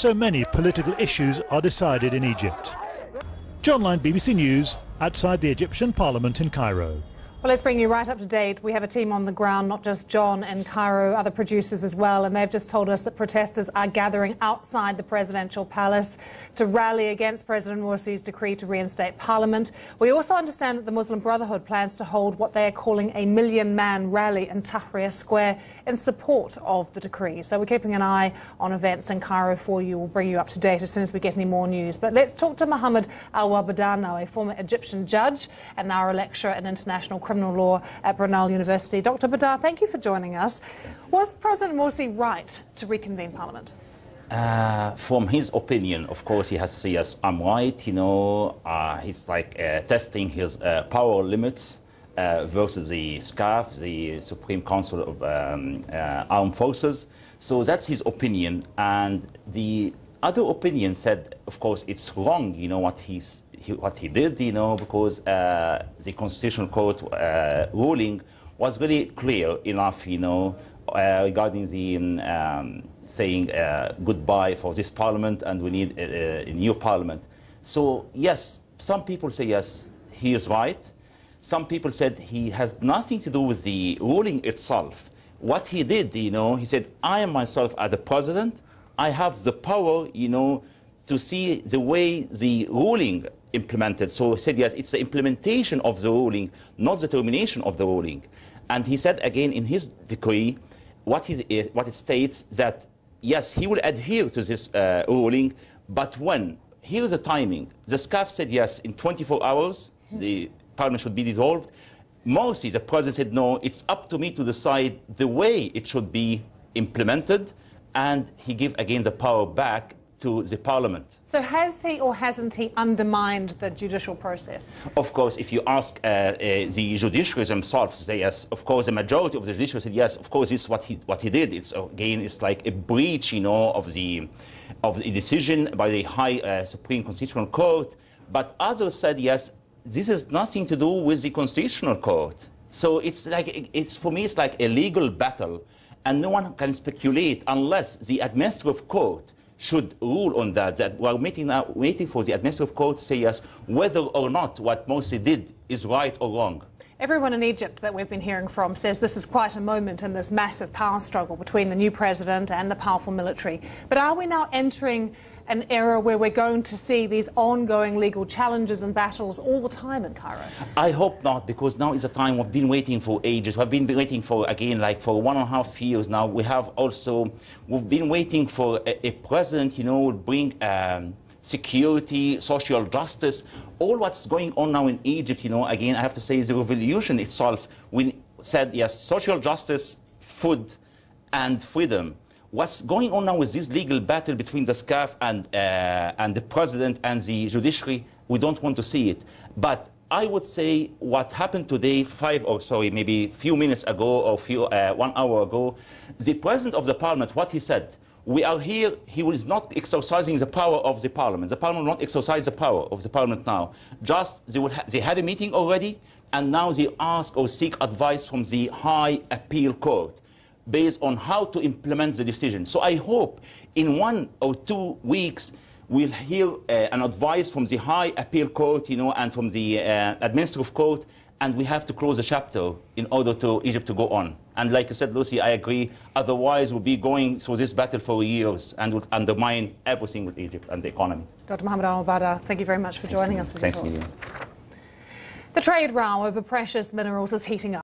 so many political issues are decided in Egypt. John Line, BBC News, outside the Egyptian Parliament in Cairo. Well, let's bring you right up to date. We have a team on the ground, not just John in Cairo, other producers as well, and they've just told us that protesters are gathering outside the presidential palace to rally against President Morsi's decree to reinstate parliament. We also understand that the Muslim Brotherhood plans to hold what they are calling a million-man rally in Tahrir Square in support of the decree. So we're keeping an eye on events in Cairo for you. We'll bring you up to date as soon as we get any more news. But let's talk to Mohammed Badar now, a former Egyptian judge and now a lecturer in international criminal law at Brunel University. Dr. Badar, thank you for joining us. Was President Morsi right to reconvene Parliament? From his opinion, of course, he has to say, yes, I'm right. He's like testing his power limits versus the SCAF, the Supreme Council of Armed Forces. So that's his opinion. And the other opinion said, of course, it's wrong, what he did, because the Constitutional Court ruling was really clear enough, regarding the saying goodbye for this parliament and we need a new parliament. So, yes, some people say, yes, he is right. Some people said he has nothing to do with the ruling itself. What he did, he said, I am myself as the president. I have the power, to see the way the ruling implemented. So he said, yes, it's the implementation of the ruling, not the termination of the ruling. And he said again in his decree, what it states that, yes, he will adhere to this ruling, but when? Here's the timing. The SCAF said, yes, in 24 hours, the parliament should be dissolved. Morsi, the president, said, no, it's up to me to decide the way it should be implemented, and he gave again the power back to the parliament. So has he or hasn't he undermined the judicial process? Of course, if you ask the judiciaries themselves, they, yes, of course, the majority of the judiciary said, yes, of course, this is what he did. It's again, it's like a breach, of the decision by the High Supreme Constitutional Court. But others said, yes, this has nothing to do with the Constitutional Court. So it's like, for me, it's like a legal battle, and no one can speculate unless the administrative court should rule on that. That we're waiting for the administrative court to say yes, whether or not what Morsi did is right or wrong. Everyone in Egypt that we've been hearing from says this is quite a moment in this massive power struggle between the new president and the powerful military. But are we now entering an era where we're going to see these ongoing legal challenges and battles all the time in Cairo? I hope not, because now is a time we've been waiting for ages. We've been waiting for, again, like for 1.5 years now. We've been waiting for a president, who will bring security, social justice. All what's going on now in Egypt, again, I have to say, the revolution itself, we said, yes, social justice, food, and freedom. What's going on now with this legal battle between the SCAF and the president and the judiciary, we don't want to see it. But I would say what happened today, maybe a few minutes ago or 1 hour ago, the president of the parliament, what he said, we are here, he was not exercising the power of the parliament. The parliament will not exercise the power of the parliament now. Just, they had a meeting already, and now they ask or seek advice from the High Appeal Court based on how to implement the decision. So I hope in 1 or 2 weeks we'll hear an advice from the High Appeal Court, and from the Administrative Court, and we have to close the chapter in order to Egypt to go on. And like you said, Lucy, I agree. Otherwise, we'll be going through this battle for years and will undermine everything with Egypt and the economy. Dr. Mohammed Badar, thank you very much for joining us. Thanks, The trade row over precious minerals is heating up.